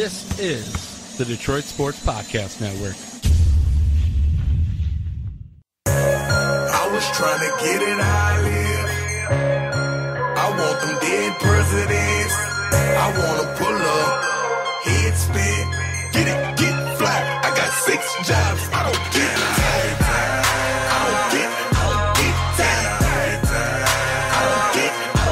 This is the Detroit Sports Podcast Network. I was trying to get it how I live. I want them dead presidents. I want to pull up, head spin, get it, get fly. I got 6 jobs, I don't get tired. I don't get tired. I don't get tired.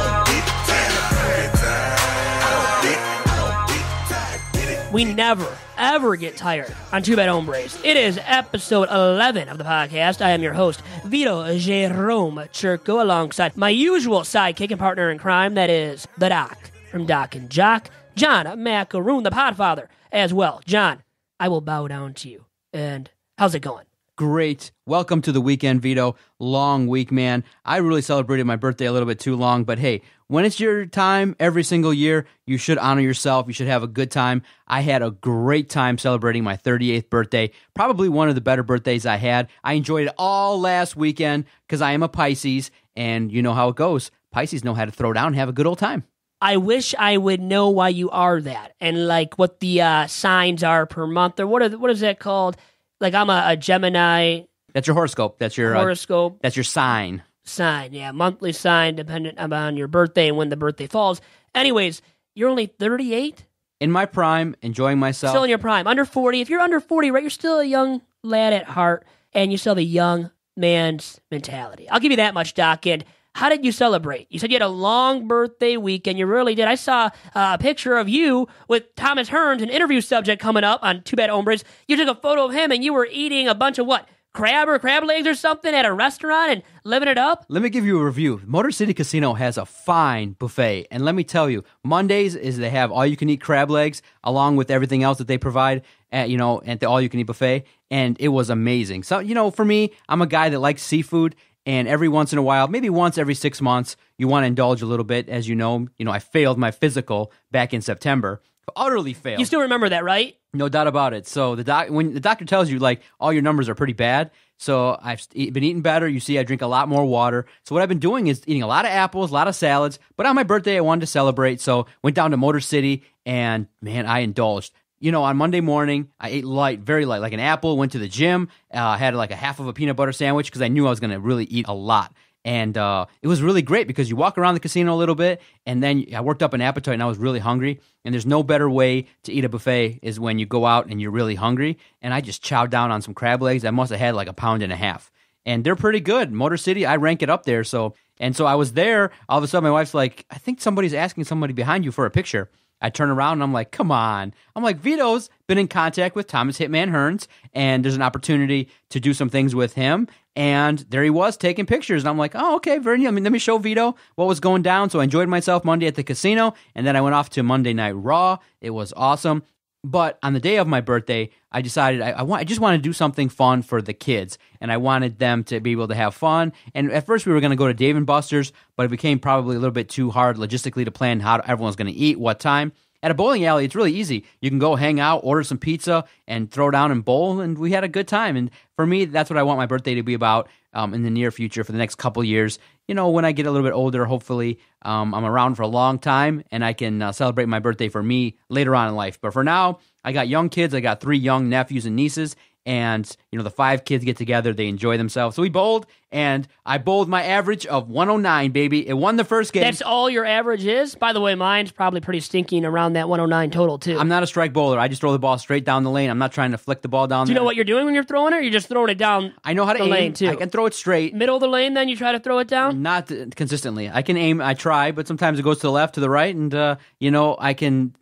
We never, ever get tired on Bad Hombres. It is episode 11 of the podcast. I am your host, Vito Jerome Churko, alongside my usual sidekick and partner in crime, that is the Doc from Doc and Jock, John Macaroon, the Podfather, as well. John, I will bow down to you. And how's it going? Great. Welcome to the weekend, Vito. Long week, man. I really celebrated my birthday a little bit too long, but hey, when it's your time every single year, you should honor yourself. You should have a good time. I had a great time celebrating my 38th birthday, probably one of the better birthdays I had. I enjoyed it all last weekend because I am a Pisces, and you know how it goes. Pisces know how to throw down and have a good old time. I wish I would know why you are that, and like what the signs are per month, or what is that called? Like I'm a Gemini. That's your horoscope. That's your horoscope. That's your sign. Sign, yeah, monthly sign, dependent on your birthday and when the birthday falls. Anyways, you're only 38? In my prime, enjoying myself. Still in your prime. Under 40. If you're under 40, right, you're still a young lad at heart, and you still have a young man's mentality. I'll give you that much, Doc. And how did you celebrate? You said you had a long birthday weekend. You really did. I saw a picture of you with Thomas Hearns, an interview subject coming up on Bad Hombres. You took a photo of him, and you were eating a bunch of what? Crab legs or something at a restaurant and living it up? Let me give you a review. Motor City Casino has a fine buffet, and let me tell you, Mondays is they have all-you-can-eat crab legs along with everything else that they provide at the all-you-can-eat buffet, and it was amazing. So, for me, I'm a guy that likes seafood, and every once in a while, maybe once every 6 months, you want to indulge a little bit. As you know, I failed my physical back in September. Utterly failed. You still remember that, right? No doubt about it. So when the doctor tells you, like, all your numbers are pretty bad, so I've been eating better. You see, I drink a lot more water. So what I've been doing is eating a lot of apples, a lot of salads. But on my birthday, I wanted to celebrate, so went down to Motor City, and, man, I indulged. On Monday morning, I ate light, very light, like an apple, went to the gym, had like a half of a peanut butter sandwich because I knew I was going to really eat a lot. And it was really great because you walk around the casino a little bit, and then I worked up an appetite, and I was really hungry. And there's no better way to eat a buffet is when you go out and you're really hungry. And I just chowed down on some crab legs. I must have had like 1.5 pounds. And they're pretty good. Motor City, I rank it up there. So I was there. All of a sudden, my wife's like, I think somebody's asking somebody behind you for a picture. I turn around and I'm like, come on. I'm like, Vito's been in contact with Thomas Hitman Hearns, and there's an opportunity to do some things with him. And there he was taking pictures. And I'm like, oh, okay, very neat. Let me show Vito what was going down. So I enjoyed myself Monday at the casino, and then I went off to Monday Night Raw. It was awesome. But on the day of my birthday, I decided I just want to do something fun for the kids, and I wanted them to be able to have fun. And at first, we were going to go to Dave & Buster's, but it became probably a little bit too hard logistically to plan how everyone's going to eat, what time. At a bowling alley, it's really easy. You can go hang out, order some pizza, and throw down and bowl, and we had a good time. And for me, that's what I want my birthday to be about in the near future for the next couple years. When I get a little bit older, hopefully I'm around for a long time, and I can celebrate my birthday for me later on in life. But for now, I got young kids. I got 3 young nephews and nieces, and the 5 kids get together. They enjoy themselves. So we bowled, and I bowled my average of 109, baby. It won the first game. That's all your average is? By the way, mine's probably pretty stinking around that 109 total, too. I'm not a strike bowler. I just throw the ball straight down the lane. I'm not trying to flick the ball down there. Do you know what you're doing when you're throwing it? Or you're just throwing it down I know how to the aim. Lane, too. I can throw it straight. Middle of the lane, then you try to throw it down? Not consistently. I can aim. I try, but sometimes it goes to the left, to the right, and, I can,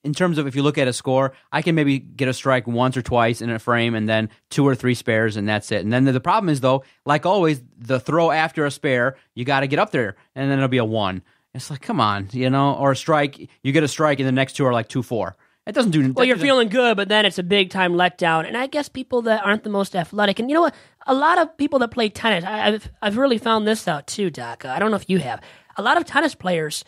in terms of if you look at a score, I can maybe get a strike once or twice in a frame and then 2 or 3 spares, and that's it. And then the problem is, though, like always, the throw after a spare, you got to get up there, and then it'll be a 1. It's like, come on, or a strike. You get a strike, and the next 2 are like 2-4. It doesn't do. Well, you're feeling good, but then it's a big time letdown. And I guess people that aren't the most athletic, and you know what? A lot of people that play tennis, I've really found this out too, Doc. I don't know if you have. A lot of tennis players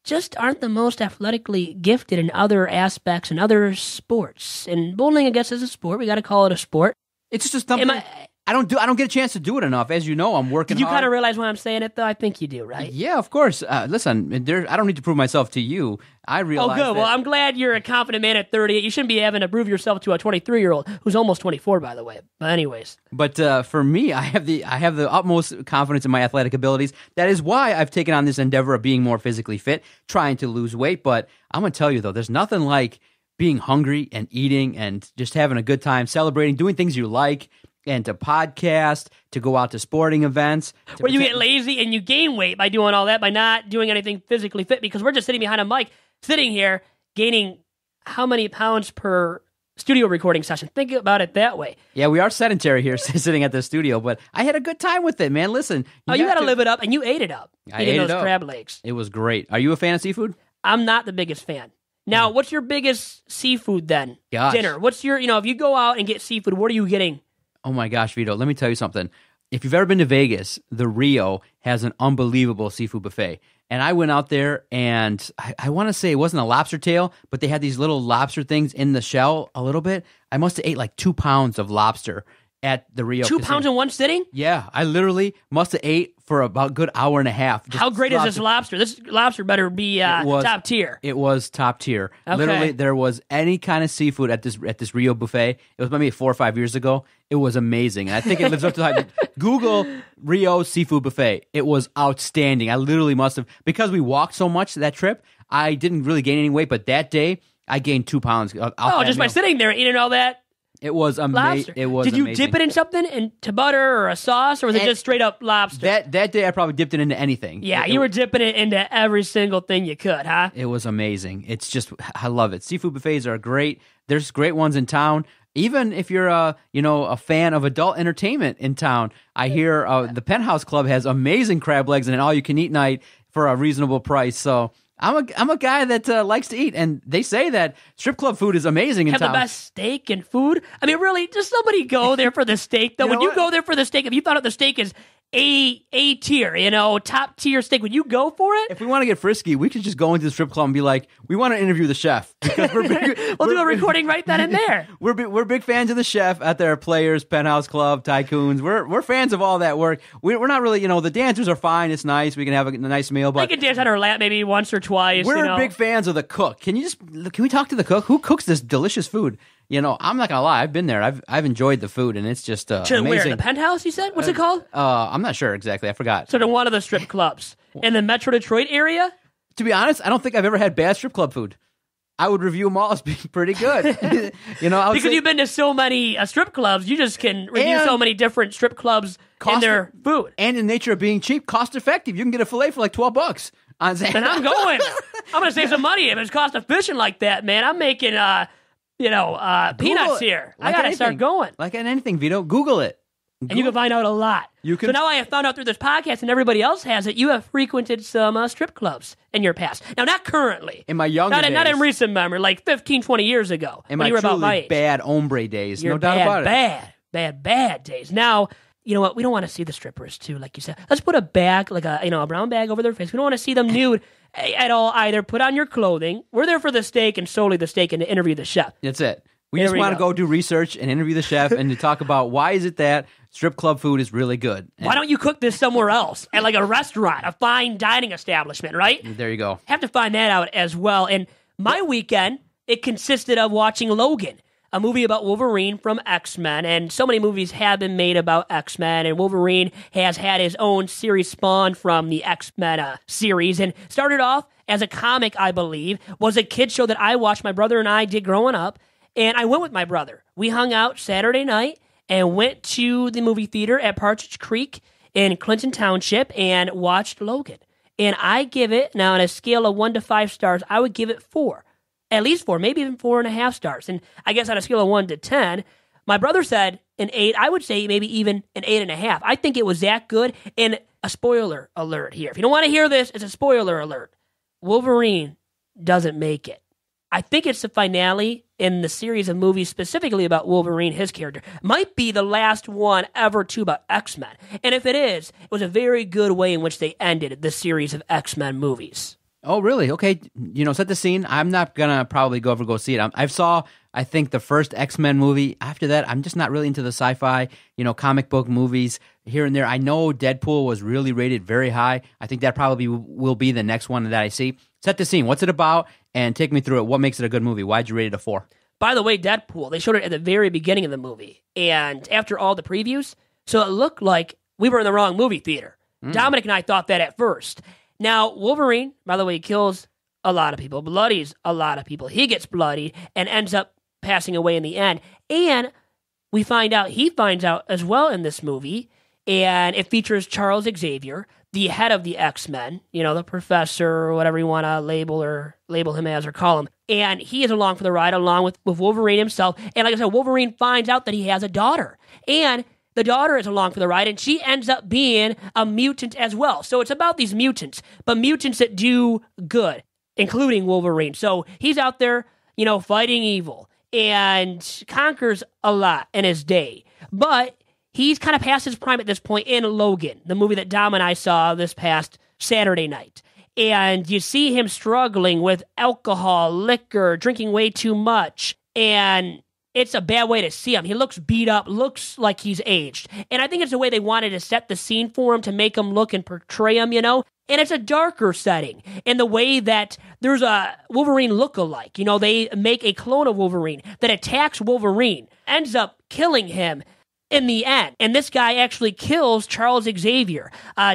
just aren't the most athletically gifted in other aspects and other sports. And bowling, I guess, is a sport. We got to call it a sport. It's just something. I don't get a chance to do it enough. As you know, I'm working Did you hard. kind of realize why I'm saying it, though? I think you do, right? Yeah, of course. Listen, I don't need to prove myself to you. I realize. Oh, good. Well, I'm glad you're a confident man at 38. You shouldn't be having to prove yourself to a 23-year-old who's almost 24, by the way. But anyways. But for me, I have the utmost confidence in my athletic abilities. That is why I've taken on this endeavor of being more physically fit, trying to lose weight. But I'm going to tell you, though, there's nothing like being hungry and eating and just having a good time, celebrating, doing things you like, and to podcast, to go out to sporting events. Where you get lazy and you gain weight by doing all that, by not doing anything physically fit, because we're just sitting behind a mic, sitting here, gaining how many pounds per studio recording session? Think about it that way. Yeah, we are sedentary here sitting at the studio, but I had a good time with it, man. Listen. You got to live it up, and you ate it up. I eating ate those it up. crab legs. It was great. Are you a fan of seafood? I'm not the biggest fan. Now, what's your biggest seafood then? Gosh. Dinner. What's your, if you go out and get seafood, what are you getting? Oh my gosh, Vito, let me tell you something. If you've ever been to Vegas, the Rio has an unbelievable seafood buffet. And I went out there and I want to say it wasn't a lobster tail, but they had these little lobster things in the shell a little bit. I must have ate like 2 pounds of lobster at the Rio. 2 pounds in one sitting? Yeah, I literally must have ate for about a good hour and a half. How great is this lobster? This lobster better be top tier. It was top tier. Okay. Literally, there was any kind of seafood at this Rio buffet. It was maybe 4 or 5 years ago. It was amazing. And I think it lives up to the hype. Google Rio seafood buffet. It was outstanding. I literally must have, because we walked so much that trip, I didn't really gain any weight, but that day, I gained 2 pounds. Just by sitting there eating all that. It was amazing. Did you dip it in something, into butter or a sauce, or was it just straight up lobster? That day, I probably dipped it into anything. Yeah, you were dipping it into every single thing you could, huh? It was amazing. It's just, I love it. Seafood buffets are great. There's great ones in town. Even if you're a fan of adult entertainment in town, I hear the Penthouse Club has amazing crab legs and an all-you-can-eat night for a reasonable price. So I'm a guy that likes to eat, and they say that strip club food is amazing in town. Have the best steak and food. I mean, really, does somebody go there for the steak? Though, when you go there for the steak, if you thought of the steak as A tier, top tier steak, would you go for it? If we want to get frisky, we could just go into the strip club and be like, we want to interview the chef, because we'll do a recording right then and there. We're big fans of the chef at their Players, Penthouse Club, Tycoons. We're fans of all that work. We're not really, the dancers are fine. It's nice. We can have a nice meal, but they can dance on our lap maybe once or twice. We're big fans of the cook. Can we talk to the cook? Who cooks this delicious food? I'm not gonna lie. I've been there. I've enjoyed the food, and it's just amazing. Where, the Penthouse? You said? What's it called? I'm not sure exactly. I forgot. So to one of the strip clubs in the Metro Detroit area. To be honest, I don't think I've ever had bad strip club food. I would review them all as being pretty good. Because you've been to so many strip clubs, you just can review so many different strip clubs and their food. And in the nature of being cheap, cost effective. You can get a filet for like $12 on Zan. And I'm going. I'm going to save some money if it's cost efficient like that, man. I'm making peanuts here. I got to start going. Like anything, Vito, Google it. And you can find out a lot. So now I have found out through this podcast, and everybody else has it, you have frequented some strip clubs in your past. Now, not currently. In my younger days. Not in recent memory, like 15, 20 years ago. In my you were about my truly age. bad hombre days. No doubt about it. Bad days. Now, you know what? We don't want to see the strippers, too, like you said. Let's put a bag, like a brown bag over their face. We don't want to see them nude at all either. Put on your clothing. We're there for the steak and solely the steak and to interview the chef. That's it. We just want to go do research and interview the chef and to talk about why is it that strip club food is really good. Why don't you cook this somewhere else at like a restaurant, a fine dining establishment, right? There you go. Have to find that out as well. And my weekend, it consisted of watching Logan, a movie about Wolverine from X-Men. And so many movies have been made about X-Men. And Wolverine has had his own series spawned from the X-Men series. And started off as a comic, I believe, was a kid show that I watched. My brother and I did growing up. And I went with my brother. We hung out Saturday night and went to the movie theater at Partridge Creek in Clinton Township and watched Logan. And I give it, now on a scale of 1 to 5 stars, I would give it 4. At least 4, maybe even 4.5 stars. And I guess on a scale of 1 to 10, my brother said an 8. I would say maybe even an 8.5. I think it was that good. And a spoiler alert here. If you don't want to hear this, it's a spoiler alert. Wolverine doesn't make it. I think it's the finale in the series of movies specifically about Wolverine, his character. Might be the last one ever to about X-Men. And if it is, it was a very good way in which they ended the series of X-Men movies. Oh, really? Okay. Set the scene. I'm not going to probably go see it. I think, the first X-Men movie. After that, I'm just not really into the sci-fi, comic book movies here and there. I know Deadpool was really rated very high. I think that probably will be the next one that I see. Set the scene. What's it about? And take me through it. What makes it a good movie? Why'd you rate it a 4? By the way, Deadpool, they showed it at the very beginning of the movie. And after all the previews, so it looked like we were in the wrong movie theater. Dominic and I thought that at first. Now, Wolverine, by the way, kills a lot of people, bloodies a lot of people. He gets bloodied and ends up passing away in the end. And he finds out as well in this movie, and it features Charles Xavier, the head of the X-Men, the professor or whatever you want to label him as or call him. And he is along for the ride along with Wolverine himself. And like I said, Wolverine finds out that he has a daughter. And the daughter is along for the ride, and she ends up being a mutant as well. So it's about these mutants, but mutants that do good, including Wolverine. So he's out there, fighting evil and conquers a lot in his day. But he's kind of past his prime at this point in Logan, the movie that Dom and I saw this past Saturday night. And you see him struggling with alcohol, liquor, drinking way too much, and it's a bad way to see him. He looks beat up, looks like he's aged. And I think it's the way they wanted to set the scene for him to make him look and portray him, And it's a darker setting in the way that there's a Wolverine look-alike. They make a clone of Wolverine that attacks Wolverine, ends up killing him in the end. And this guy actually kills Charles Xavier,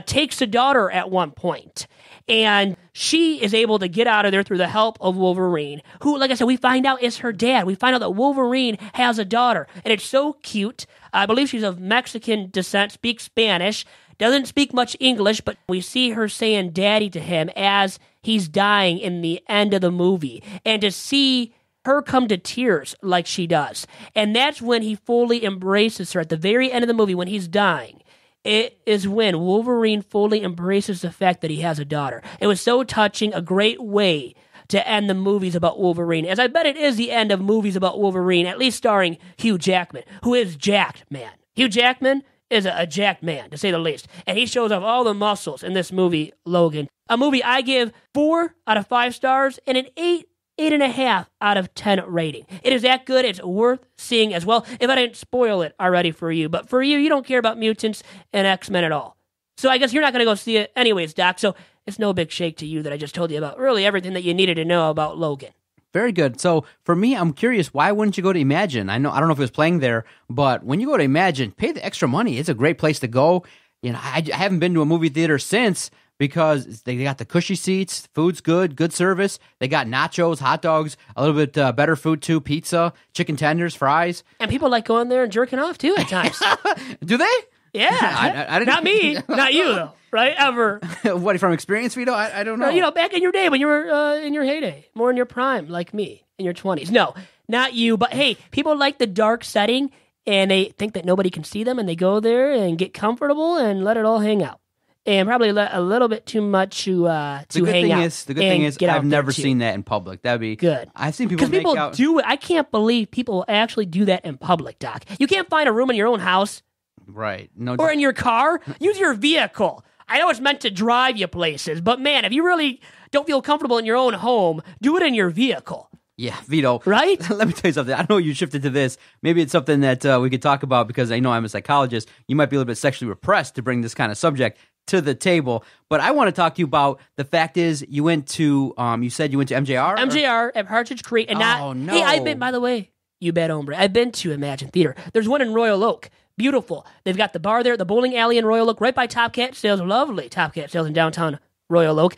takes a daughter at one point. And she is able to get out of there through the help of Wolverine, who, like I said, we find out is her dad. We find out that Wolverine has a daughter, and it's so cute. I believe she's of Mexican descent, speaks Spanish, doesn't speak much English, but we see her saying daddy to him as he's dying in the end of the movie. And to see her come to tears like she does. And that's when he fully embraces her at the very end of the movie when he's dying. It is when Wolverine fully embraces the fact that he has a daughter. It was so touching, a great way to end the movies about Wolverine, as I bet it is the end of movies about Wolverine, at least starring Hugh Jackman, who is jacked man. Hugh Jackman is a jacked man, to say the least, and he shows off all the muscles in this movie, Logan. A movie I give 4 out of 5 stars and an 8.5 out of 10 rating. It is that good. It's worth seeing as well. If I didn't spoil it already for you, but for you don't care about mutants and X-Men at all. So I guess you're not going to go see it anyways, Doc. So it's no big shake to you that I just told you about really everything that you needed to know about Logan. Very good. So for me, I'm curious, why wouldn't you go to Emagine? I don't know if it was playing there, but when you go to Emagine, pay the extra money. It's a great place to go. I haven't been to a movie theater since, because they got the cushy seats, food's good service. They got nachos, hot dogs, a little bit better food too, pizza, chicken tenders, fries. And people like going there and jerking off too at times. Do they? Yeah. I didn't. Not me. Not you, though. Right? Ever. What, from experience, Vito? I don't know. No, back in your day when you were in your heyday, more in your prime, like me, in your 20s. No, not you. But hey, people like the dark setting, and they think that nobody can see them, and they go there and get comfortable and let it all hang out. And probably let a little bit too much to hang out. The good thing is, I've never seen that in public. That'd be good. I've seen people make people out. Do it. I can't believe people actually do that in public, Doc. You can't find a room in your own house, right? No, or in your car. Use your vehicle. I know it's meant to drive you places, but man, if you really don't feel comfortable in your own home, do it in your vehicle. Yeah, Vito. Right? Let me tell you something. I know you shifted to this. Maybe it's something that we could talk about, because I know I'm a psychologist. You might be a little bit sexually repressed to bring this kind of subject to the table. But I want to talk to you about the fact is you went to, you said you went to MJR? MJR at Partridge Creek. And no. Hey, I've been, by the way, you Bad Hombre, I've been to Emagine Theater. There's one in Royal Oak. Beautiful. They've got the bar there, the bowling alley in Royal Oak, right by Top Cat Sales. Lovely Top Cat Sales in downtown Royal Oak.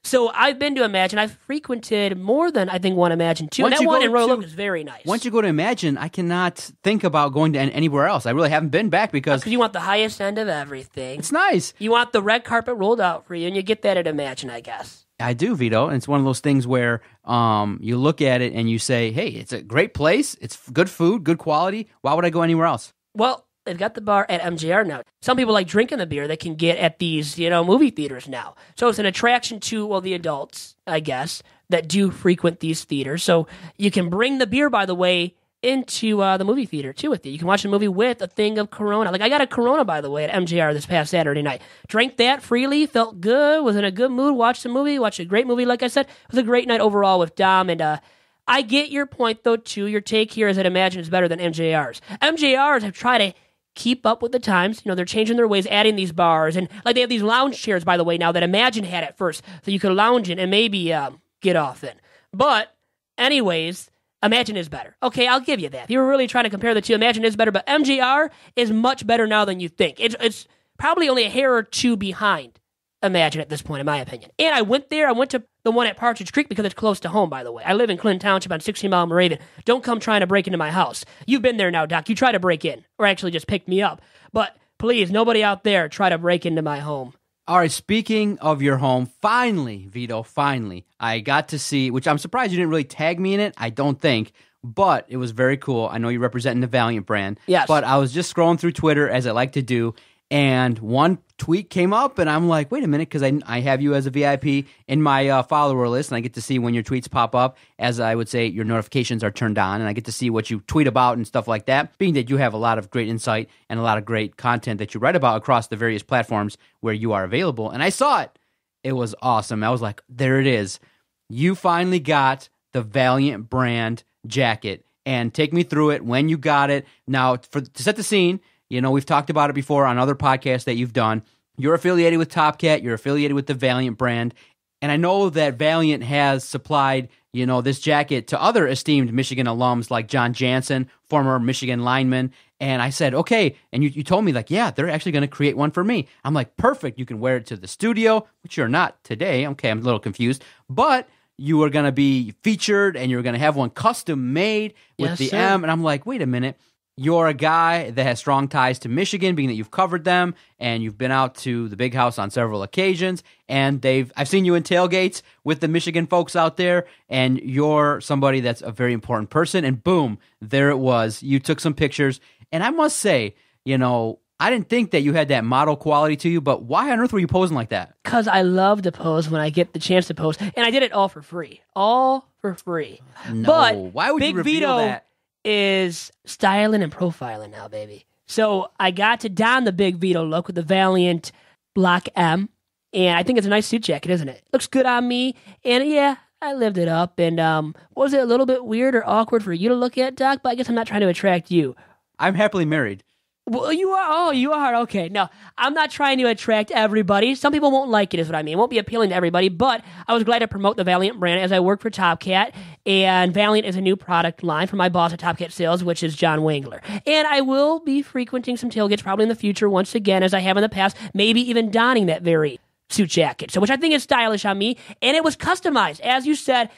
So I've been to Emagine. I've frequented more than, I think, one Emagine, too. And that one in Royal Oak is very nice. Once you go to Emagine, I cannot think about going to anywhere else. I really haven't been back because you want the highest end of everything. It's nice. You want the red carpet rolled out for you, and you get that at Emagine, I guess. I do, Vito. And it's one of those things where you look at it and you say, hey, it's a great place. It's good food, good quality. Why would I go anywhere else? Well, they've got the bar at MJR now. Some people like drinking the beer they can get at these, movie theaters now. So it's an attraction to, the adults, I guess, that do frequent these theaters. So you can bring the beer, by the way, into the movie theater too with you. You can watch the movie with a thing of Corona. Like I got a Corona, by the way, at MJR this past Saturday night. Drank that freely, felt good, was in a good mood, watched the movie, watched a great movie. Like I said, it was a great night overall with Dom. And I get your point though too. Your take here is that Emagine is better than MJR's. MJR's have tried to keep up with the times. You know, they're changing their ways, adding these bars, and like they have these lounge chairs, by the way, now that Emagine had at first, so you could lounge in and maybe get off in. But anyways, Emagine is better. Okay, I'll give you that. If you were really trying to compare the two, Emagine is better, but MJR is much better now than you think. It's probably only a hair or two behind Emagine at this point, in my opinion. And I went there. I went to the one at Partridge Creek because it's close to home, by the way. I live in Clinton Township on 16 Mile Moravian. Don't come trying to break into my house. You've been there now, Doc. You try to break in, or actually just pick me up. But please, nobody out there try to break into my home. All right, speaking of your home, finally, Vito, finally, I got to see, which I'm surprised you didn't really tag me in it, I don't think, but it was very cool. I know you're representing the Valiant brand. Yes. But I was just scrolling through Twitter, as I like to do, and one tweet came up, and I'm like, wait a minute, because I have you as a VIP in my follower list, and I get to see when your tweets pop up, as I would say, your notifications are turned on, and I get to see what you tweet about and stuff like that, being that you have a lot of great insight and a lot of great content that you write about across the various platforms where you are available. And I saw it. It was awesome. I was like, there it is. You finally got the Valiant brand jacket, and take me through it when you got it. Now, to set the scene, you know, we've talked about it before on other podcasts that you've done. You're affiliated with Top Cat. You're affiliated with the Valiant brand. And I know that Valiant has supplied, you know, this jacket to other esteemed Michigan alums like John Jansen, former Michigan lineman. And I said, okay. And you told me, like, yeah, they're actually going to create one for me. I'm like, perfect. You can wear it to the studio, which you're not today. Okay, I'm a little confused. But you are going to be featured, and you're going to have one custom made with Yes, the sir. M. And I'm like, wait a minute. You're a guy that has strong ties to Michigan, being that you've covered them, and you've been out to the Big House on several occasions, and I've seen you in tailgates with the Michigan folks out there, and you're somebody that's a very important person, and boom, there it was. You took some pictures, and I must say, you know, I didn't think that you had that model quality to you, but why on earth were you posing like that? Because I love to pose when I get the chance to pose, and I did it all for free. All for free. No, But why would Big you reveal Vito that? is styling and profiling now, baby. So I got to don the Big Vito look with the Valiant Block M, and I think it's a nice suit jacket, isn't it? Looks good on me, and yeah, I lived it up. And was it a little bit weird or awkward for you to look at, Doc? But I guess I'm not trying to attract you. I'm happily married. Well, you are. Oh, you are. Okay. No, I'm not trying to attract everybody. Some people won't like it, is what I mean. It won't be appealing to everybody, but I was glad to promote the Valiant brand as I work for Top Cat, and Valiant is a new product line for my boss at Top Cat Sales, which is John Wangler. And I will be frequenting some tailgates probably in the future once again, as I have in the past, maybe even donning that very suit jacket, so which I think is stylish on me, and it was customized, as you said,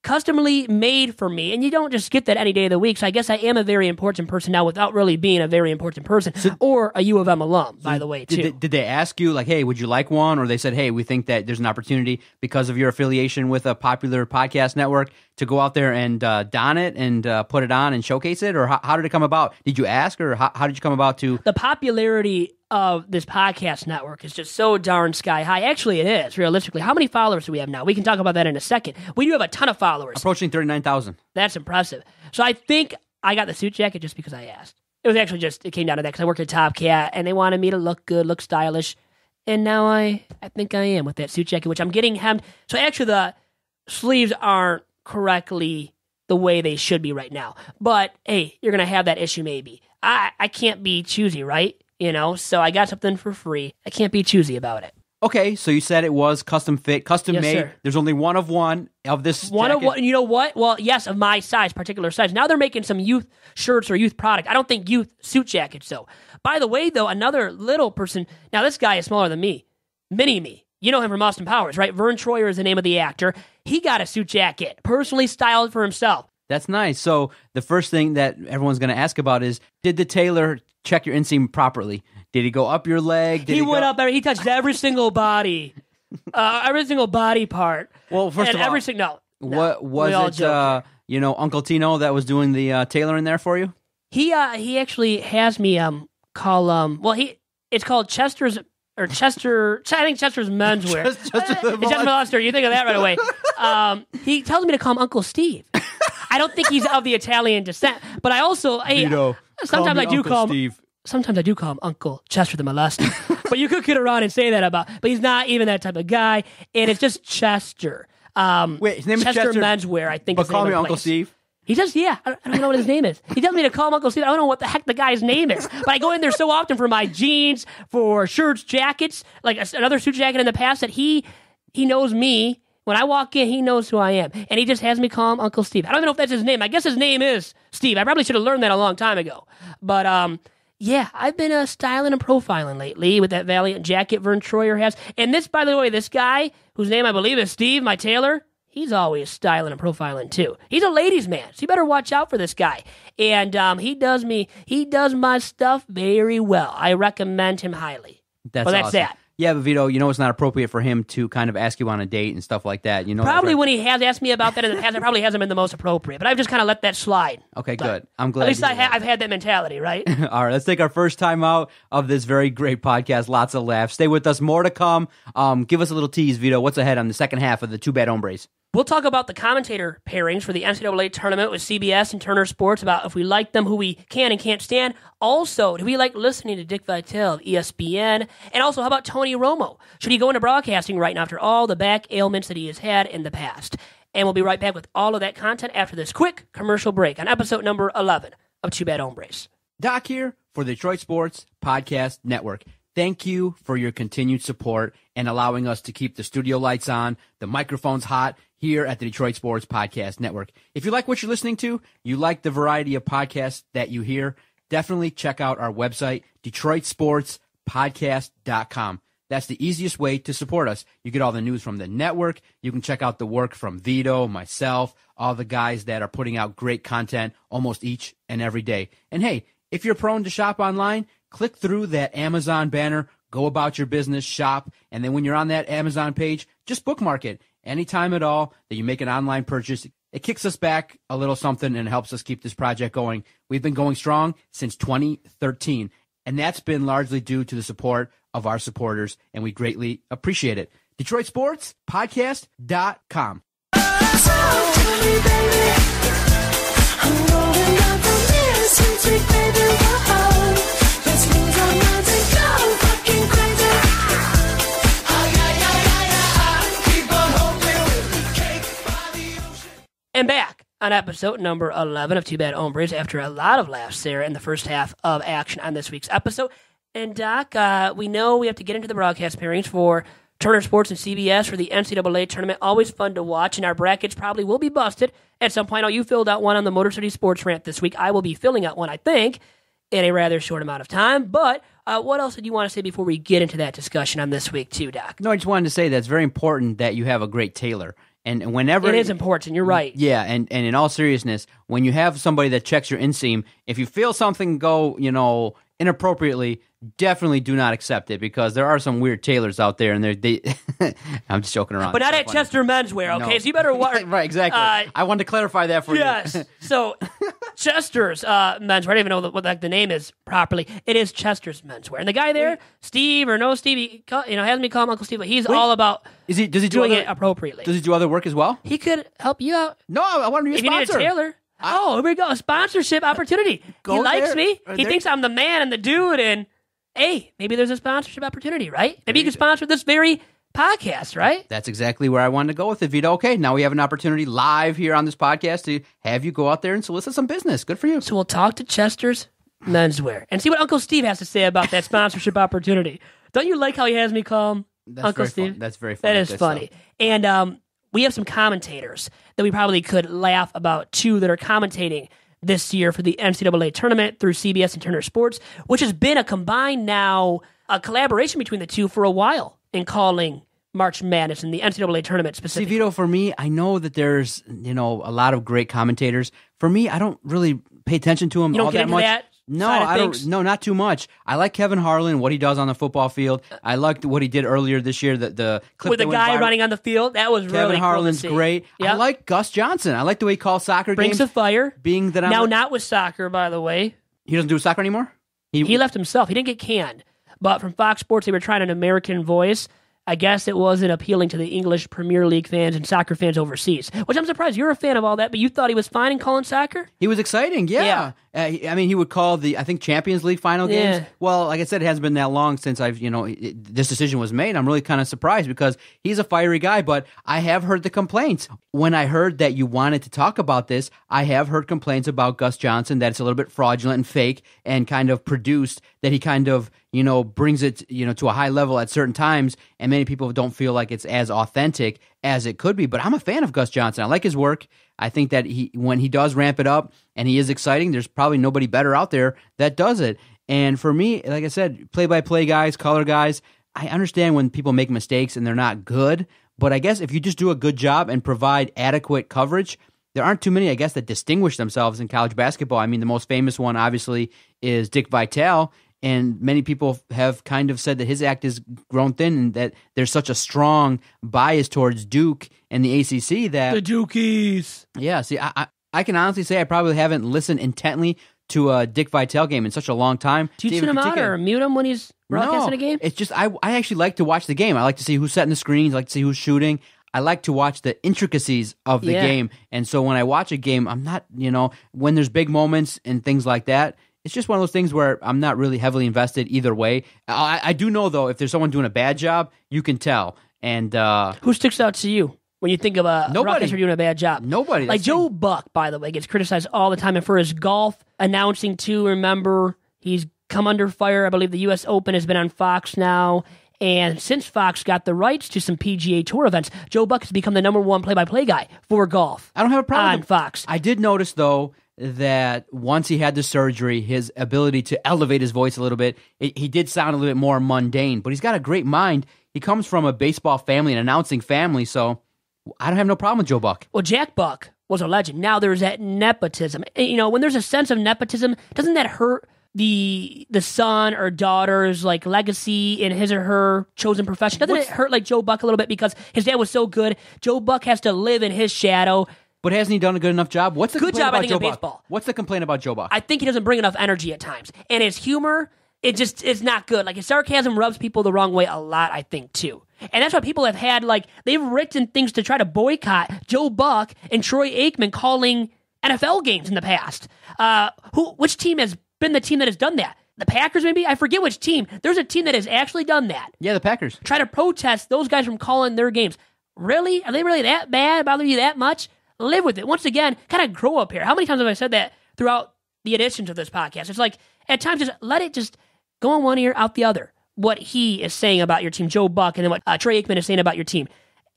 customly made for me, and you don't just get that any day of the week. So I guess I am a very important person now without really being a very important person, or a U of M alum, by the way, too. Did they ask you, like, hey, would you like one? Or they said, hey, we think that there's an opportunity because of your affiliation with a popular podcast network to go out there and don it and put it on and showcase it? Or how did it come about? Did you ask, or how did you come about to? The popularity of this podcast network is just so darn sky high. Actually, it is, realistically. How many followers do we have now? We can talk about that in a second. We do have a ton of followers. Approaching 39,000. That's impressive. So I think I got the suit jacket just because I asked. It was actually it came down to that because I work at Top Cat, and they wanted me to look good, look stylish. And now I think I am with that suit jacket, which I'm getting hemmed. So actually the sleeves aren't correctly the way they should be right now. But hey, you're going to have that issue maybe. I can't be choosy, right? You know, so I got something for free. I can't be choosy about it. Okay, so you said it was custom fit, custom Yes, made. sir. There's only one of this One jacket. of what? You know what? Well, yes, of my size, particular size. Now they're making some youth shirts or youth product. I don't think youth suit jackets, though. By the way, though, another little person. Now this guy is smaller than me, mini me. You know him from Austin Powers, right? Vern Troyer is the name of the actor. He got a suit jacket, personally styled for himself. That's nice. So the first thing that everyone's going to ask about is, did the tailor check your inseam properly? Did he go up your leg? He went up there. He touched every single body, every single body part. Well, first and of all, every single. what we all was joke it? Uncle Tino that was doing the tailoring there for you? He actually has me call it's called Chester's or Chester. I think Chester's menswear. Chester the Chester Monster. You think of that right away. He tells me to call him Uncle Steve. I don't think he's of the Italian descent. But I also, Vito, sometimes I do Uncle call him. Steve. Sometimes I do call him Uncle Chester the Molester. But you could get around and say that about. But he's not even that type of guy, and it's just Chester. Wait, his name is Chester Menswear, I think. But call me Uncle Steve. He does, yeah. I don't know what his name is. He tells me to call him Uncle Steve. I don't know what the heck the guy's name is. But I go in there so often for my jeans, for shirts, jackets, like another suit jacket in the past that he knows me. When I walk in, he knows who I am. And he just has me call him Uncle Steve. I don't even know if that's his name. I guess his name is Steve. I probably should have learned that a long time ago. But, yeah, I've been styling and profiling lately with that Valiant jacket Vern Troyer has. And this, by the way, this guy, whose name I believe is Steve, my tailor, he's always styling and profiling too. He's a ladies' man, so you better watch out for this guy. And he does my stuff very well. I recommend him highly. That's awesome. that. Yeah, but Vito, it's not appropriate for him to kind of ask you on a date and stuff like that. Probably when he has asked me about that in the past, it probably hasn't been the most appropriate. But I've just kind of let that slide. Okay, good. I'm glad. At least I've had that mentality, right? All right, let's take our first time out of this very great podcast. Lots of laughs. Stay with us. More to come. Give us a little tease, Vito. What's ahead on the second half of the Two Bad Hombres? We'll talk about the commentator pairings for the NCAA tournament with CBS and Turner Sports, about if we like them, who we can and can't stand. Also, do we like listening to Dick Vitale of ESPN? And also, how about Tony Romo? Should he go into broadcasting right now after all the back ailments that he has had in the past? And we'll be right back with all of that content after this quick commercial break on episode number 11 of Two Bad Hombres. Doc here for the Detroit Sports Podcast Network. Thank you for your continued support and allowing us to keep the studio lights on, the microphones hot here at the Detroit Sports Podcast Network. If you like what you're listening to, you like the variety of podcasts that you hear, definitely check out our website, DetroitSportsPodcast.com. That's the easiest way to support us. You get all the news from the network. You can check out the work from Vito, myself, all the guys that are putting out great content almost each and every day. And hey, if you're prone to shop online, click through that Amazon banner, go about your business, shop, and then when you're on that Amazon page, just bookmark it. Anytime at all that you make an online purchase, it kicks us back a little something and helps us keep this project going. We've been going strong since 2013, and that's been largely due to the support of our supporters, and we greatly appreciate it. DetroitSportsPodcast.com. And back on episode number 11 of Two Bad Hombres after a lot of laughs there in the first half of action on this week's episode. And Doc, we know we have to get into the broadcast pairings for Turner Sports and CBS for the NCAA tournament. Always fun to watch, and our brackets probably will be busted at some point. Oh, you filled out one on the Motor City Sports Rant this week. I will be filling out one, I think, in a rather short amount of time. But what else did you want to say before we get into that discussion on this week too, Doc? No, I just wanted to say that it's very important that you have a great tailor. And whenever it is important, you're right. Yeah, and in all seriousnness, when you have somebody that checks your inseam, if you feel something go, inappropriately, definitely do not accept it, because there are some weird tailors out there, and they I'm just joking around. But not at Chester Menswear, okay? No. So you better right, exactly. I wanted to clarify that for you. Yes. So Chester's Menswear, I don't even know what the name is properly. It is Chester's Menswear. And the guy there, Steve or no Steve, he has me call him Uncle Steve, but he's all about does he doing it appropriately. Does he do other work as well? He could help you out. No, I want to be a sponsor. If you need a tailor. Here we go. A sponsorship opportunity. He likes me. He thinks I'm the man and the dude, and hey, maybe there's a sponsorship opportunity, right? Maybe you can sponsor this very podcast, right? That's exactly where I wanted to go with it, Vito. Okay, now we have an opportunity live here on this podcast to have you go out there and solicit some business. Good for you. So we'll talk to Chester's Menswear and see what Uncle Steve has to say about that sponsorship opportunity. Don't you like how he has me call him Uncle Steve? Fun. That's very funny. That is funny. Stuff. And we have some commentators that we probably could laugh about, too, that are commentating this year for the NCAA tournament through CBS and Turner Sports, which has been a combined now, a collaboration between the two for a while in calling March Madness and the NCAA tournament specifically. See, Vito, for me, I know that there's, a lot of great commentators. For me, I don't really pay attention to them all that much. No, I don't. No, not too much. I like Kevin Harlan, what he does on the football field. I liked what he did earlier this year. The clip with the guy running on the field, that was Kevin really Harlan's cool to see. Great. Yep. I like Gus Johnson. I like the way he calls soccer Brings games. a fire. Being that now not with soccer, by the way. He doesn't do soccer anymore. He left himself. He didn't get canned, but from Fox Sports, they were trying an American voice. I guess it wasn't appealing to the English Premier League fans and soccer fans overseas, which I'm surprised. You're a fan of all that, but you thought he was fine in calling soccer? He was exciting, yeah. I mean, he would call I think Champions League final games. Yeah. Well, like I said, it hasn't been that long since this decision was made. I'm really kind of surprised because he's a fiery guy, but I have heard the complaints. When I heard that you wanted to talk about this, I have heard complaints about Gus Johnson, that it's a little bit fraudulent and fake and kind of produced, that he kind of, brings it, to a high level at certain times, and many people don't feel like it's as authentic as it could be. But I'm a fan of Gus Johnson. I like his work. I think that when he does ramp it up and he is exciting, there's probably nobody better out there that does it. And for me, like I said, play-by-play guys, color guys, I understand when people make mistakes and they're not good, but I guess if you just do a good job and provide adequate coverage, there aren't too many, I guess, that distinguish themselves in college basketball. I mean, the most famous one, obviously, is Dick Vitale, and many people have kind of said that his act has grown thin and that there's such a strong bias towards Duke and the ACC that... The Dukies! Yeah, see, I can honestly say I probably haven't listened intently to a Dick Vitale game in such a long time. Do you tune him out or mute him when he's broadcasting a game? It's just, I actually like to watch the game. I like to see who's setting the screens, I like to see who's shooting. I like to watch the intricacies of the game. And so when I watch a game, I'm not, when there's big moments and things like that, it's just one of those things where I'm not really heavily invested either way. I do know, though, if there's someone doing a bad job, you can tell. And who sticks out to you when you think of a broadcaster doing a bad job? Nobody. Like Joe Buck, by the way, gets criticized all the time. And for his golf announcing, too, remember, he's come under fire. I believe the U.S. Open has been on Fox now. And since Fox got the rights to some PGA Tour events, Joe Buck has become the number one play-by-play guy for golf. I don't have a problem on Fox. I did notice, though, that once he had the surgery, his ability to elevate his voice a little bit, he did sound a little bit more mundane. But he's got a great mind. He comes from a baseball family, an announcing family, so I don't have no problem with Joe Buck. Well, Jack Buck was a legend. Now there's that nepotism. When there's a sense of nepotism, doesn't that hurt the son or daughter's legacy in his or her chosen profession? Doesn't it hurt Joe Buck a little bit because his dad was so good? Joe Buck has to live in his shadow. But hasn't he done a good enough job? What's the good complaint job, about I think, Joe in Buck? baseball. What's the complaint about Joe Buck? I think he doesn't bring enough energy at times, and his humor, it's not good. His sarcasm rubs people the wrong way a lot, I think, too. And that's why people have had they've written things to try to boycott Joe Buck and Troy Aikman calling NFL games in the past. Which team has been the team that has done that? The Packers, maybe? I forget which team. There's a team that has actually done that. Yeah, the Packers. Try to protest those guys from calling their games. Really? Are they really that bad? Bother you that much? Live with it. Once again, kind of grow up here. How many times have I said that throughout the editions of this podcast? It's at times, just let it just go in one ear, out the other. What he is saying about your team, Joe Buck, and then what Troy Aikman is saying about your team.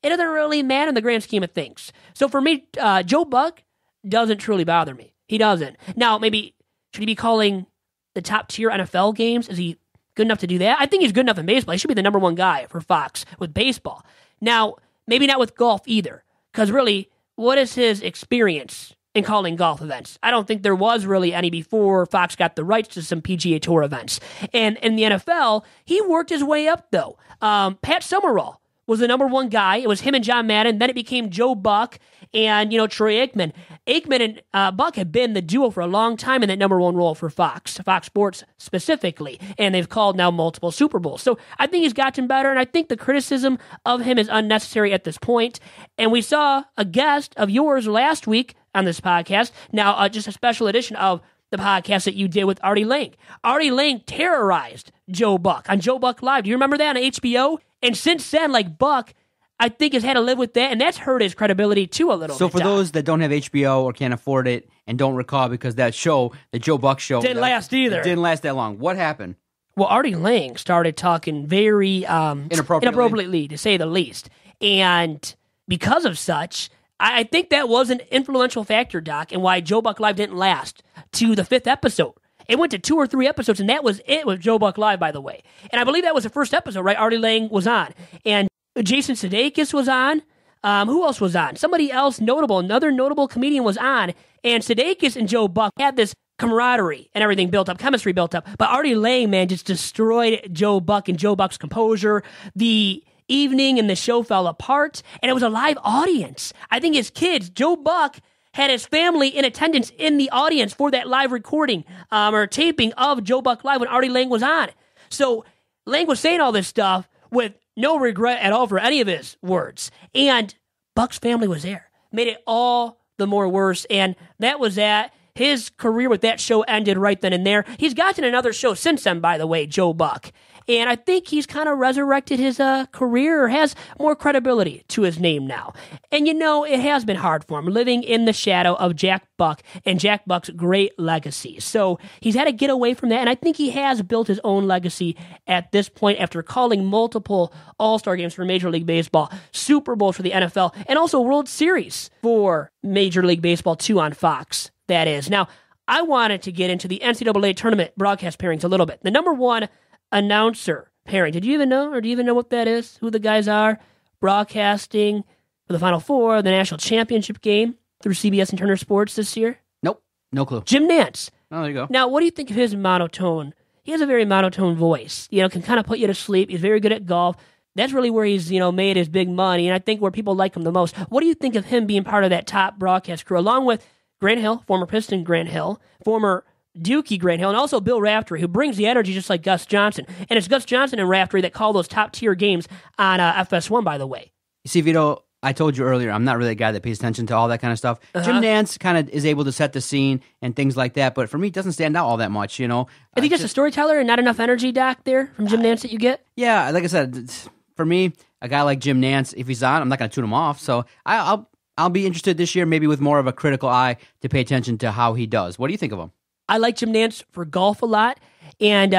It doesn't really matter in the grand scheme of things. So for me, Joe Buck doesn't truly bother me. He doesn't. Now, maybe, should he be calling the top-tier NFL games? Is he good enough to do that? I think he's good enough in baseball. He should be the number one guy for Fox with baseball. Now, maybe not with golf either, because really, what is his experience in calling golf events? I don't think there was really any before Fox got the rights to some PGA Tour events. And in the NFL, he worked his way up, though. Pat Summerall was the number one guy. It was him and John Madden. Then it became Joe Buck and, Troy Aikman. Aikman and Buck have been the duo for a long time in that number one role for Fox Sports specifically. And they've called now multiple Super Bowls. So I think he's gotten better, and I think the criticism of him is unnecessary at this point. And we saw a guest of yours last week on this podcast. Now, just a special edition of the podcast that you did with Artie Lang. Artie Lang terrorized Joe Buck on Joe Buck Live. Do you remember that on HBO? And since then, Buck, I think, has had to live with that, and that's hurt his credibility too a little bit. So for those that don't have HBO or can't afford it and don't recall, because that show, the Joe Buck show, didn't last either. It didn't last that long. What happened? Well, Artie Lang started talking very inappropriately, to say the least. And because of such, I think that was an influential factor, Doc, in why Joe Buck Live didn't last to the 5th episode. It went to 2 or 3 episodes, and that was it with Joe Buck Live, by the way. And I believe that was the first episode, right? Artie Lang was on. And Jason Sudeikis was on. Who else was on? Somebody else notable, another notable comedian was on. And Sudeikis and Joe Buck had this camaraderie and everything built up, chemistry built up. But Artie Lang, man, just destroyed Joe Buck and Joe Buck's composure. The evening and the show fell apart, and it was a live audience. I think his kids, Joe Buck, had his family in attendance in the audience for that live recording or taping of Joe Buck Live when Artie Lang was on. So Lang was saying all this stuff with no regret at all for any of his words. And Buck's family was there. Made it all the more worse. And that was that. His career with that show ended right then and there. He's gotten another show since then, by the way, Joe Buck. And I think he's kind of resurrected his career, or has more credibility to his name now. And it has been hard for him, living in the shadow of Jack Buck and Jack Buck's great legacy. So he's had to get away from that, and I think he has built his own legacy at this point after calling multiple All-Star games for Major League Baseball, Super Bowls for the NFL, and also World Series for Major League Baseball 2 on Fox, that is. Now, I wanted to get into the NCAA tournament broadcast pairings a little bit. The number one announcer pairing. Did you even know, or do you even know what that is? Who the guys are broadcasting for the Final Four, the national championship game through CBS and Turner Sports this year? Nope. No clue. Jim Nantz. Oh, there you go. Now, what do you think of his monotone? He has a very monotone voice. Can kind of put you to sleep. He's very good at golf. That's really where he's, made his big money, and I think where people like him the most. What do you think of him being part of that top broadcast crew, along with Grant Hill, former Piston Grant Hill, former Dookie Grant Hill, and also Bill Raftery, who brings the energy just like Gus Johnson. And it's Gus Johnson and Raftery that call those top-tier games on FS1, by the way. You see, Vito, I told you earlier, I'm not really a guy that pays attention to all that kind of stuff. Jim Nantz kind of is able to set the scene and things like that, but for me, it doesn't stand out all that much, Is he just a storyteller and not enough energy, Doc, there from Jim Nantz that you get? Yeah, like I said, for me, a guy like Jim Nantz, if he's on, I'm not going to tune him off, so I'll be interested this year, maybe with more of a critical eye to pay attention to how he does. What do you think of him? I like Jim Nantz for golf a lot, and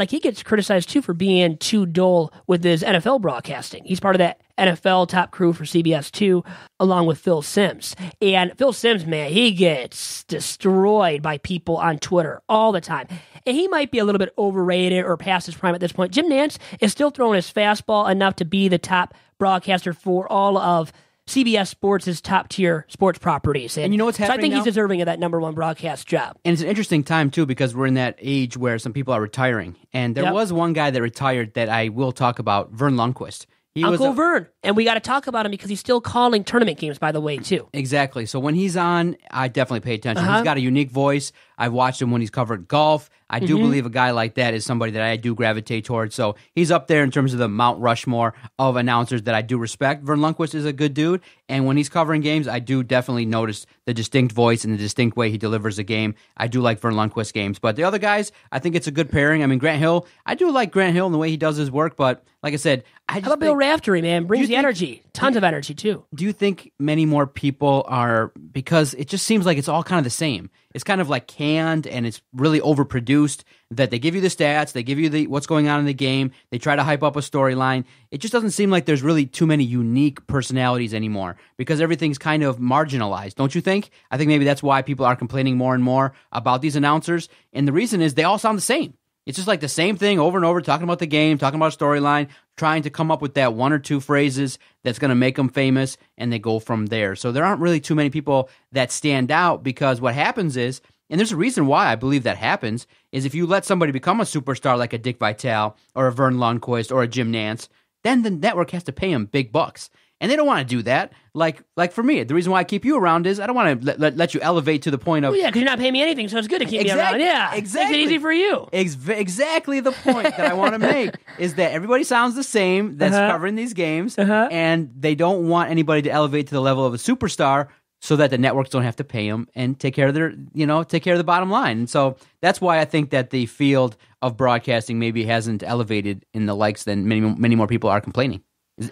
he gets criticized too for being too dull with his NFL broadcasting. He's part of that NFL top crew for CBS 2, along with Phil Simms. And Phil Simms, man, he gets destroyed by people on Twitter all the time. And he might be a little bit overrated or past his prime at this point. Jim Nantz is still throwing his fastball enough to be the top broadcaster for all of CBS Sports' top-tier sports properties. And you know what's happening So I think now? He's deserving of that number one broadcast job. And it's an interesting time, too, because we're in that age where some people are retiring. And there was one guy that retired that I will talk about, Vern Lundquist. Uncle Vern. And we got to talk about him because he's still calling tournament games, by the way, too. Exactly. So when he's on, I definitely pay attention. He's got a unique voice. I've watched him when he's covered golf. I do believe a guy like that is somebody that I do gravitate towards. So he's up there in terms of the Mount Rushmore of announcers that I do respect. Vern Lundquist is a good dude. And when he's covering games, I do definitely notice the distinct voice and the distinct way he delivers a game. I do like Vern Lundquist games. But the other guys, I think it's a good pairing. I mean, Grant Hill, I do like Grant Hill and the way he does his work. But like I said, How about Bill Raftery, man? Brings the energy. Tons of energy, too. Do you think many more people are, because it just seems like it's all kind of the same. It's kind of like canned and it's really overproduced, that they give you the stats, they give you what's going on in the game, they try to hype up a storyline. It just doesn't seem like there's really too many unique personalities anymore because everything's kind of marginalized, don't you think? I think maybe that's why people are complaining more and more about these announcers. And the reason is they all sound the same. It's just like the same thing over and over, talking about the game, talking about a storyline, trying to come up with that one or two phrases that's going to make them famous, and they go from there. So there aren't really too many people that stand out because what happens is, and there's a reason why I believe that happens, is if you let somebody become a superstar like a Dick Vitale or a Vern Lundquist or a Jim Nantz, then the network has to pay them big bucks. And they don't want to do that. Like for me, the reason why I keep you around is I don't want to let you elevate to the point of... Well, yeah, because you're not paying me anything, so it's good to keep me around. Yeah, exactly. Makes it easy for you. Exactly the point that I want to make is that everybody sounds the same that's covering these games, and they don't want anybody to elevate to the level of a superstar so that the networks don't have to pay them and take care of the bottom line. And so that's why I think that the field of broadcasting maybe hasn't elevated in the likes than many more people are complaining.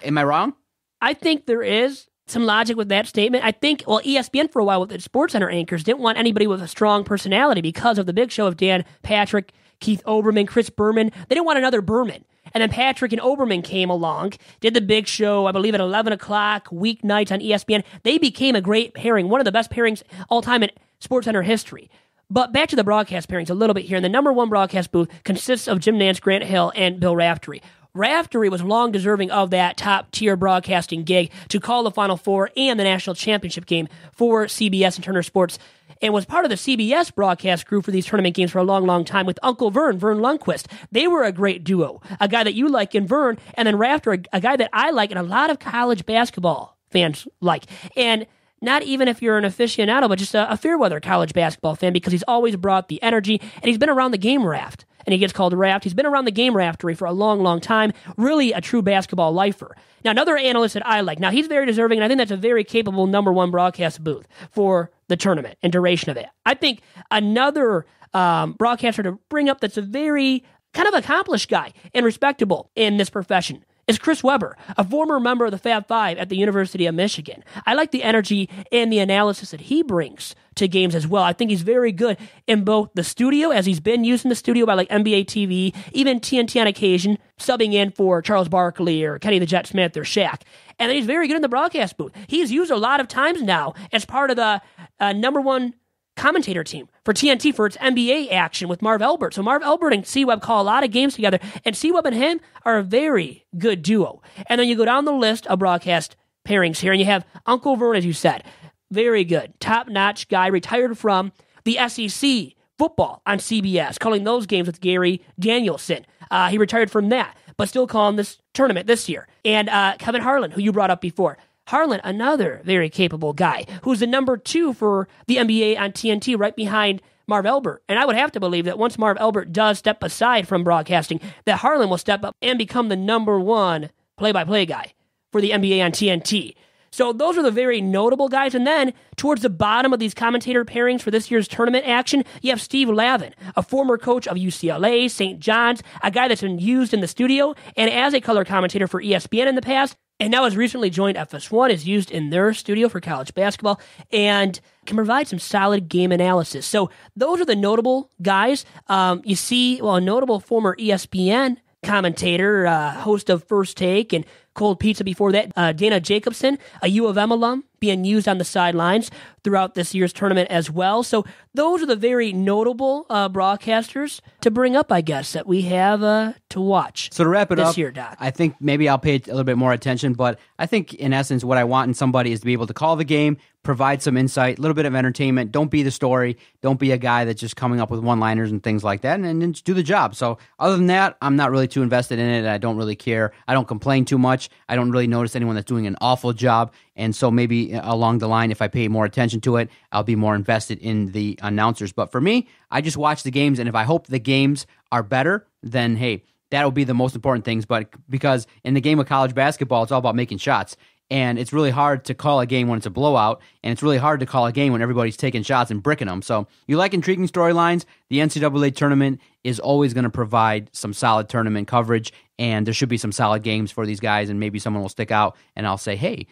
Am I wrong? I think there is some logic with that statement. I think, ESPN for a while with its SportsCenter anchors didn't want anybody with a strong personality because of the big show of Dan Patrick, Keith Olbermann, Chris Berman. They didn't want another Berman. And then Patrick and Olbermann came along, did the big show, I believe at 11 o'clock, weeknights on ESPN. They became a great pairing, one of the best pairings all time in SportsCenter history. But back to the broadcast pairings a little bit here. And the number one broadcast booth consists of Jim Nantz, Grant Hill, and Bill Raftery. Raftery was long deserving of that top-tier broadcasting gig to call the Final Four and the national championship game for CBS and Turner Sports, and was part of the CBS broadcast crew for these tournament games for a long, long time with Uncle Vern Lundquist. They were a great duo, a guy that you like in Vern, and then Raftery, a guy that I like and a lot of college basketball fans like. And not even if you're an aficionado, but just a fair weather college basketball fan, because he's always brought the energy, and he's been around the game, Raft. and he gets called Raft. He's been around the game Raftery for a long, long time. Really a true basketball lifer. Now, another analyst that I like. Now, he's very deserving, and I think that's a very capable number one broadcast booth for the tournament and duration of it. I think another broadcaster to bring up that's a very kind of accomplished guy and respectable in this profession is Chris Webber, a former member of the Fab Five at the University of Michigan. I like the energy and the analysis that he brings to games as well. I think he's very good in both the studio, as he's been used in the studio by like NBA TV, even TNT on occasion, subbing in for Charles Barkley or Kenny the Jet Smith or Shaq. And then he's very good in the broadcast booth. He's used a lot of times now as part of the number one commentator team for TNT for its NBA action with Marv Albert. So Marv Albert and C-Web call a lot of games together, and C-Web and him are a very good duo. And then you go down the list of broadcast pairings here, and you have Uncle Vern, as you said. Very good. Top-notch guy, retired from the SEC football on CBS, calling those games with Gary Danielson. He retired from that, but still calling this tournament this year. And Kevin Harlan, who you brought up before. Harlan, another very capable guy, who's the number 2 for the NBA on TNT, right behind Marv Albert. And I would have to believe that once Marv Albert does step aside from broadcasting, that Harlan will step up and become the number 1 play-by-play guy for the NBA on TNT. So those are the very notable guys. And then towards the bottom of these commentator pairings for this year's tournament action, you have Steve Lavin, a former coach of UCLA, St. John's, a guy that's been used in the studio and as a color commentator for ESPN in the past, and now has recently joined FS1, is used in their studio for college basketball, and can provide some solid game analysis. So those are the notable guys. You see, a notable former ESPN commentator, host of First Take and Cold Pizza before that, Dana Jacobson, a U of M alum, being used on the sidelines throughout this year's tournament as well. So those are the very notable broadcasters to bring up, I guess, that we have to watch. So to wrap it this up, year, Doc. I think maybe I'll pay a little bit more attention, but I think in essence what I want in somebody is to be able to call the game, provide some insight, a little bit of entertainment. Don't be the story. Don't be a guy that's just coming up with one-liners and things like that, and then just do the job. So other than that, I'm not really too invested in it. I don't really care. I don't complain too much. I don't really notice anyone that's doing an awful job. And so maybe along the line, if I pay more attention to it, I'll be more invested in the announcers. But for me, I just watch the games, and if I hope the games are better, then hey, that'll be the most important things. But because in the game of college basketball, it's all about making shots. And it's really hard to call a game when it's a blowout, and it's really hard to call a game when everybody's taking shots and bricking them. So you like intriguing storylines, the NCAA tournament is always going to provide some solid tournament coverage, and there should be some solid games for these guys, and maybe someone will stick out, and I'll say, hey,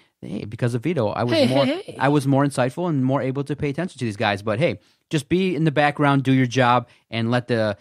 because of Vito, I was more insightful and more able to pay attention to these guys. But hey, just be in the background, do your job, and let the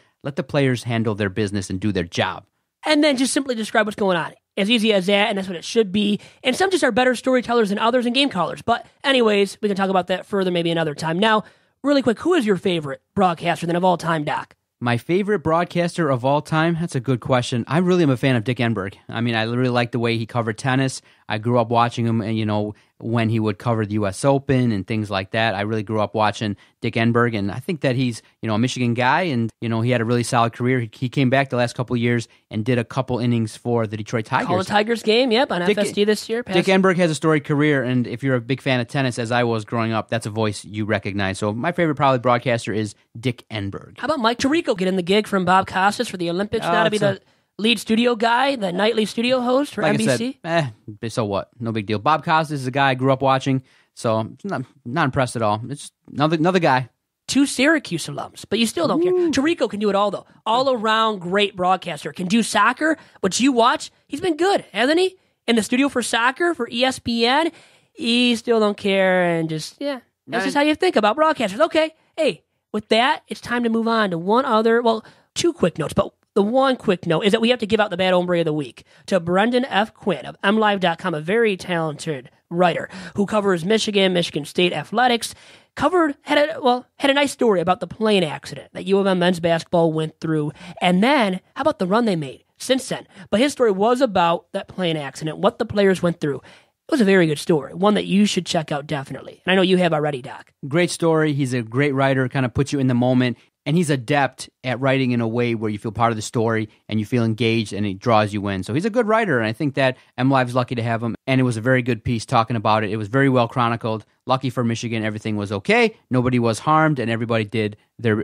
players handle their business and do their job. And then just simply describe what's going on. As easy as that, and that's what it should be. And some just are better storytellers than others and game callers. But anyways, we can talk about that further maybe another time. Now, really quick, who is your favorite broadcaster then of all time, Doc? My favorite broadcaster of all time? That's a good question. I really am a fan of Dick Enberg. I mean, I really like the way he covered tennis. I grew up watching him, and when he would cover the U.S. Open and things like that. I really grew up watching Dick Enberg, and I think that he's, a Michigan guy, and, he had a really solid career. He came back the last couple of years and did a couple innings for the Detroit Tigers. Call the Tigers game, yep, on FSD this year. Dick Enberg has a storied career, and if you're a big fan of tennis, as I was growing up, that's a voice you recognize. So my favorite probably broadcaster is Dick Enberg. How about Mike Tirico getting the gig from Bob Costas for the Olympics now to be the lead studio guy, the nightly studio host for NBC? I said, so what? No big deal. Bob Costas is a guy I grew up watching, so I'm not impressed at all. It's another guy. 2 Syracuse alums, but you still don't care. Tirico can do it all, though. All-around great broadcaster. Can do soccer, but you watch, he's been good, hasn't he? In the studio for soccer, for ESPN, he still don't care, and just, that's just how you think about broadcasters. Okay, hey, with that, it's time to move on to 2 quick notes, but the one quick note is that we have to give out the Bad Hombre of the Week to Brendan F. Quinn of MLive.com, a very talented writer who covers Michigan State athletics. Had a nice story about the plane accident that U of M men's basketball went through, and then how about the run they made since then? But his story was about that plane accident, what the players went through. It was a very good story, one that you should check out definitely. And I know you have already, Doc. Great story. He's a great writer, kind of puts you in the moment. And he's adept at writing in a way where you feel part of the story and you feel engaged and it draws you in. So he's a good writer, and I think that MLive's lucky to have him. And it was a very good piece talking about it. It was very well chronicled. Lucky for Michigan, everything was okay. Nobody was harmed, and everybody did their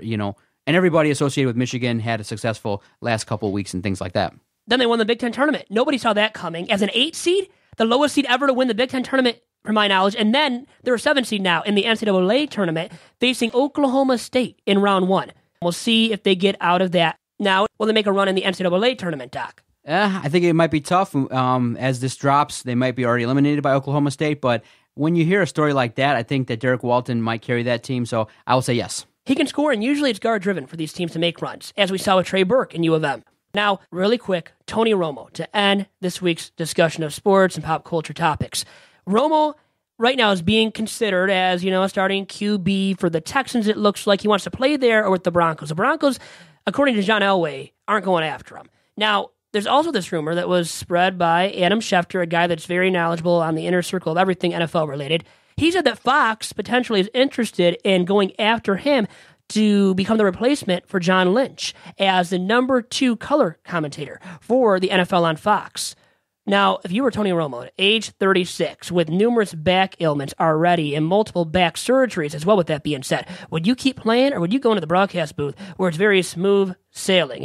And everybody associated with Michigan had a successful last couple of weeks and things like that. Then they won the Big Ten tournament. Nobody saw that coming. As an 8 seed, the lowest seed ever to win the Big Ten tournament, from my knowledge. And then they're a 7 seed now in the NCAA tournament, facing Oklahoma State in round 1. We'll see if they get out of that. Now, will they make a run in the NCAA tournament, Doc? I think it might be tough. As this drops, they might be already eliminated by Oklahoma State. But when you hear a story like that, I think that Derek Walton might carry that team. So I will say yes. He can score, and usually it's guard-driven for these teams to make runs, as we saw with Trey Burke in U of M. Now, really quick, Tony Romo to end this week's discussion of sports and pop culture topics. Romo right now is being considered as, a starting QB for the Texans. It looks like he wants to play there or with the Broncos. The Broncos, according to John Elway, aren't going after him. Now, there's also this rumor that was spread by Adam Schefter, a guy that's very knowledgeable on the inner circle of everything NFL related. He said that Fox potentially is interested in going after him to become the replacement for John Lynch as the number 2 color commentator for the NFL on Fox. Now, if you were Tony Romo at age 36 with numerous back ailments already and multiple back surgeries as well, with that being said, would you keep playing or would you go into the broadcast booth where it's very smooth sailing,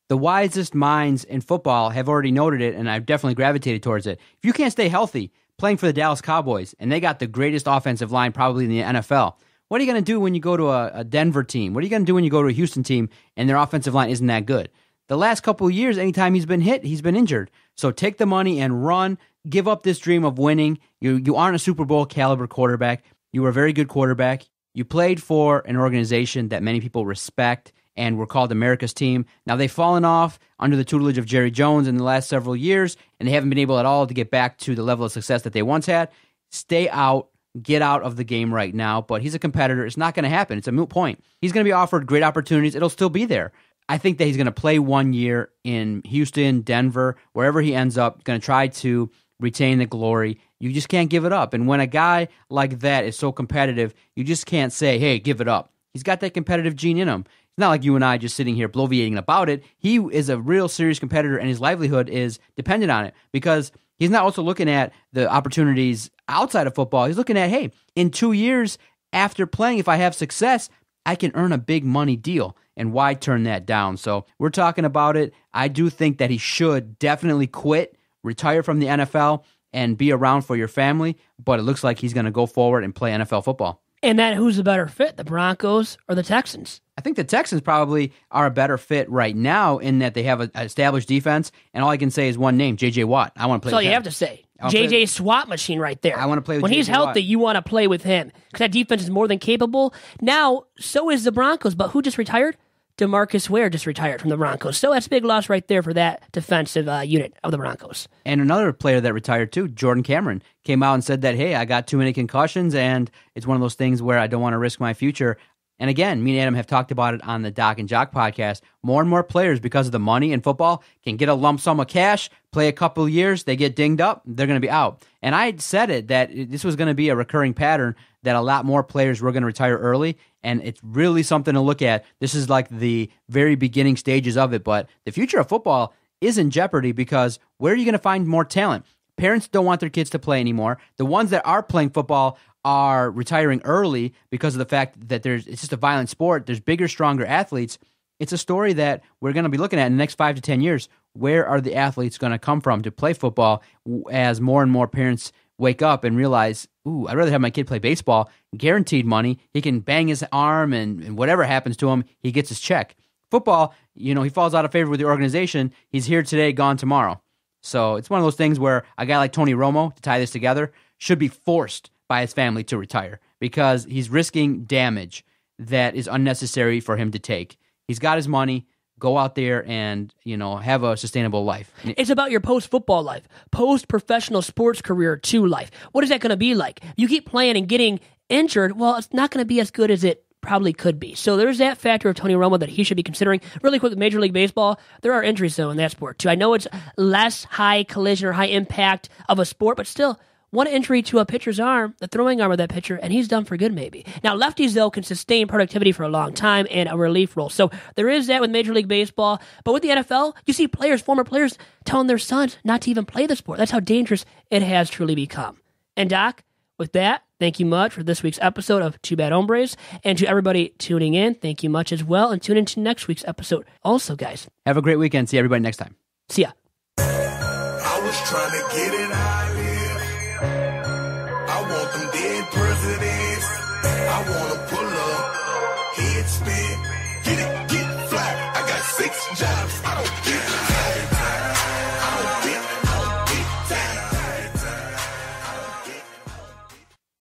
The wisest minds in football have already noted it, and I've definitely gravitated towards it. If you can't stay healthy playing for the Dallas Cowboys, and they got the greatest offensive line probably in the NFL, what are you going to do when you go to a Denver team? What are you going to do when you go to a Houston team and their offensive line isn't that good? The last couple of years, anytime he's been hit, he's been injured. So take the money and run. Give up this dream of winning. You aren't a Super Bowl caliber quarterback. You were a very good quarterback. You played for an organization that many people respect and were called America's team. Now they've fallen off under the tutelage of Jerry Jones in the last several years, and they haven't been able at all to get back to the level of success that they once had. Stay out. Get out of the game right now. But he's a competitor. It's not going to happen. It's a moot point. He's going to be offered great opportunities. It'll still be there. I think that he's going to play 1 year in Houston, Denver, wherever he ends up, going to try to retain the glory. You just can't give it up. And when a guy like that is so competitive, you just can't say, hey, give it up. He's got that competitive gene in him. It's not like you and I just sitting here bloviating about it. He is a real serious competitor, and his livelihood is dependent on it because he's not also looking at the opportunities outside of football. He's looking at, hey, in 2 years after playing, if I have success, I can earn a big money deal. And why turn that down? So we're talking about it. I do think that he should definitely quit, retire from the NFL, and be around for your family. But it looks like he's going to go forward and play NFL football. And then who's the better fit, the Broncos or the Texans? I think the Texans probably are a better fit right now in that they have an established defense. And all I can say is one name, J.J. Watt. I want to play That's all with you him. have to say. J.J. SWAT machine right there. I want to play with when J.J. he's healthy, Watt. you want to play with him because that defense is more than capable. Now, so is the Broncos. But who just retired? DeMarcus Ware just retired from the Broncos. So that's a big loss right there for that defensive unit of the Broncos. And another player that retired too, Jordan Cameron, came out and said that, hey, I got too many concussions, and it's one of those things where I don't want to risk my future. And again, me and Adam have talked about it on the Doc and Jock podcast. More and more players, because of the money in football, can get a lump sum of cash, play a couple of years, they get dinged up, they're going to be out. And I said it, that this was going to be a recurring pattern, that a lot more players were going to retire early, and it's really something to look at. This is like the very beginning stages of it, but the future of football is in jeopardy because where are you going to find more talent? Parents don't want their kids to play anymore. The ones that are playing football are retiring early because of the fact that it's just a violent sport. There's bigger, stronger athletes. It's a story that we're going to be looking at in the next 5 to 10 years. Where are the athletes going to come from to play football as more and more parents wake up and realize, ooh, I'd rather have my kid play baseball, guaranteed money. He can bang his arm and whatever happens to him, he gets his check. Football, he falls out of favor with the organization. He's here today, gone tomorrow. So it's one of those things where a guy like Tony Romo, to tie this together, should be forced by his family to retire because he's risking damage that is unnecessary for him to take. He's got his money. Go out there and, have a sustainable life. It's about your post-football life, post-professional sports career to life. What is that going to be like? You keep playing and getting injured, well, it's not going to be as good as it probably could be. So there's that factor of Tony Romo that he should be considering. Really quick, Major League Baseball, there are injuries, though, in that sport, too. I know it's less high collision or high impact of a sport, but still, one injury to a pitcher's arm, the throwing arm of that pitcher, and he's done for good maybe. Now, lefties, though, can sustain productivity for a long time and a relief role. So there is that with Major League Baseball. But with the NFL, you see former players, telling their sons not to even play the sport. That's how dangerous it has truly become. And, Doc, with that, thank you much for this week's episode of Two Bad Hombres. And to everybody tuning in, thank you much as well. And tune into next week's episode. Also, guys, have a great weekend. See everybody next time. See ya. I was trying to get it out.